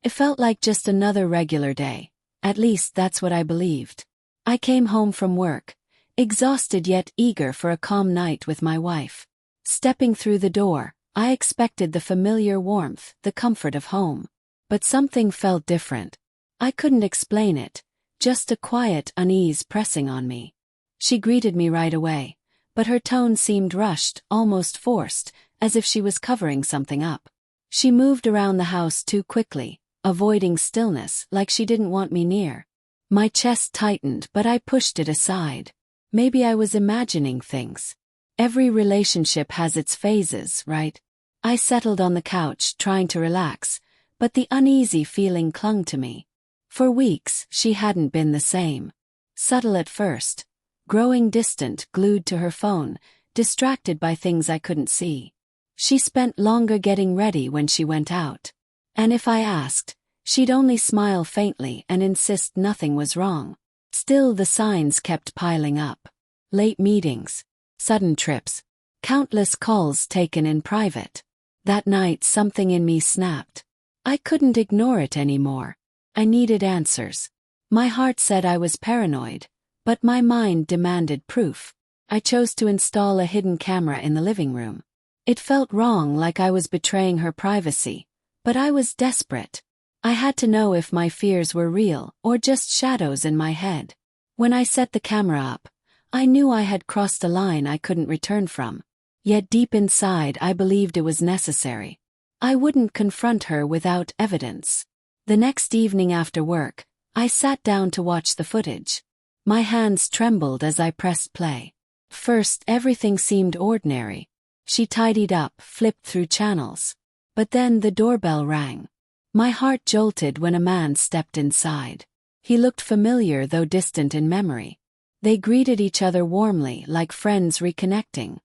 It felt like just another regular day. At least that's what I believed. I came home from work, exhausted yet eager for a calm night with my wife. Stepping through the door, I expected the familiar warmth, the comfort of home. But something felt different. I couldn't explain it, just a quiet unease pressing on me. She greeted me right away, but her tone seemed rushed, almost forced, as if she was covering something up. She moved around the house too quickly, avoiding stillness like she didn't want me near. My chest tightened, but I pushed it aside. Maybe I was imagining things. Every relationship has its phases, right? I settled on the couch, trying to relax, but the uneasy feeling clung to me. For weeks, she hadn't been the same. Subtle at first, growing distant, glued to her phone, distracted by things I couldn't see. She spent longer getting ready when she went out. And if I asked, she'd only smile faintly and insist nothing was wrong. Still, the signs kept piling up. Late meetings, sudden trips, countless calls taken in private. That night something in me snapped. I couldn't ignore it anymore. I needed answers. My heart said I was paranoid, but my mind demanded proof. I chose to install a hidden camera in the living room. It felt wrong, like I was betraying her privacy, but I was desperate. I had to know if my fears were real or just shadows in my head. When I set the camera up, I knew I had crossed a line I couldn't return from. Yet deep inside I believed it was necessary. I wouldn't confront her without evidence. The next evening after work, I sat down to watch the footage. My hands trembled as I pressed play. First, everything seemed ordinary. She tidied up, flipped through channels. But then the doorbell rang. My heart jolted when a man stepped inside. He looked familiar though distant in memory. They greeted each other warmly, like friends reconnecting.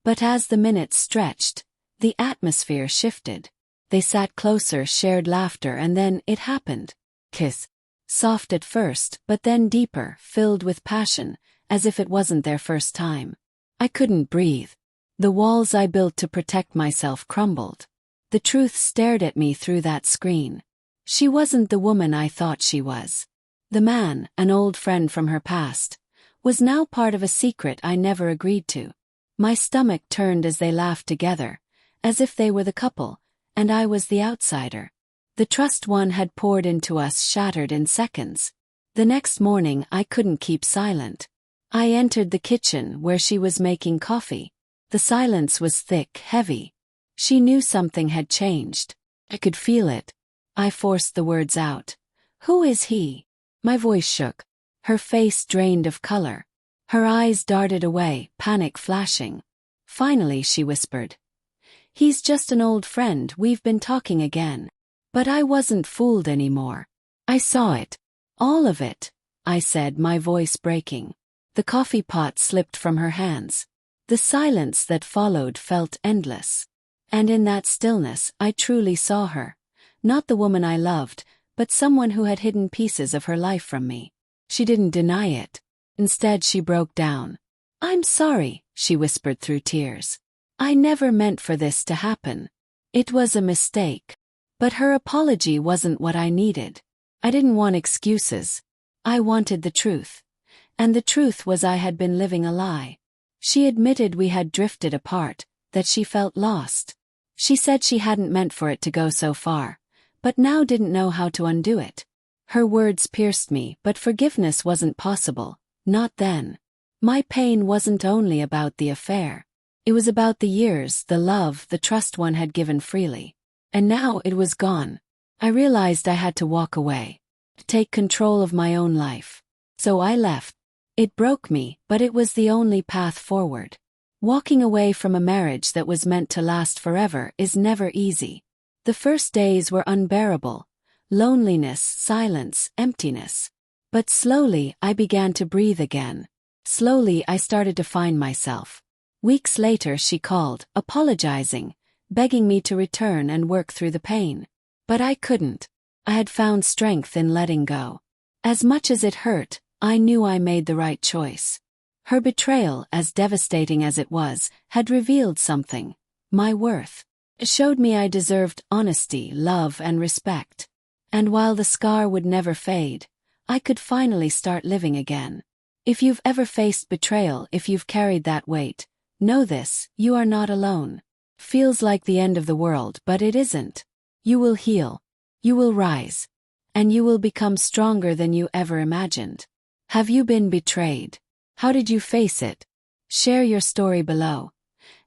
But as the minutes stretched, the atmosphere shifted. They sat closer, shared laughter, and then it happened. Kiss. Soft at first, but then deeper, filled with passion, as if it wasn't their first time. I couldn't breathe. The walls I built to protect myself crumbled. The truth stared at me through that screen. She wasn't the woman I thought she was. The man, an old friend from her past, was now part of a secret I never agreed to. My stomach turned as they laughed together, as if they were the couple, and I was the outsider. The trust one had poured into us shattered in seconds. The next morning I couldn't keep silent. I entered the kitchen where she was making coffee. The silence was thick, heavy. She knew something had changed. I could feel it. I forced the words out. "Who is he?" My voice shook. Her face drained of color. Her eyes darted away, panic flashing. Finally she whispered, "He's just an old friend, we've been talking again." But I wasn't fooled anymore. I saw it. All of it, I said, my voice breaking. The coffee pot slipped from her hands. The silence that followed felt endless. And in that stillness, I truly saw her. Not the woman I loved, but someone who had hidden pieces of her life from me. She didn't deny it. Instead, she broke down. "I'm sorry," she whispered through tears. "I never meant for this to happen. It was a mistake." But her apology wasn't what I needed. I didn't want excuses. I wanted the truth. And the truth was I had been living a lie. She admitted we had drifted apart, that she felt lost. She said she hadn't meant for it to go so far, but now didn't know how to undo it. Her words pierced me, but forgiveness wasn't possible, not then. My pain wasn't only about the affair. It was about the years, the love, the trust one had given freely. And now it was gone. I realized I had to walk away, to take control of my own life. So I left. It broke me, but it was the only path forward. Walking away from a marriage that was meant to last forever is never easy. The first days were unbearable. Loneliness, silence, emptiness. But slowly I began to breathe again. Slowly I started to find myself. Weeks later she called, apologizing, begging me to return and work through the pain. But I couldn't. I had found strength in letting go. As much as it hurt, I knew I made the right choice. Her betrayal, as devastating as it was, had revealed something. My worth. It showed me I deserved honesty, love, and respect. And while the scar would never fade, I could finally start living again. If you've ever faced betrayal, if you've carried that weight, know this: you are not alone. Feels like the end of the world, but it isn't. You will heal. You will rise. And you will become stronger than you ever imagined. Have you been betrayed? How did you face it? Share your story below.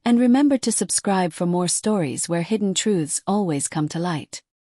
And remember to subscribe for more stories where hidden truths always come to light.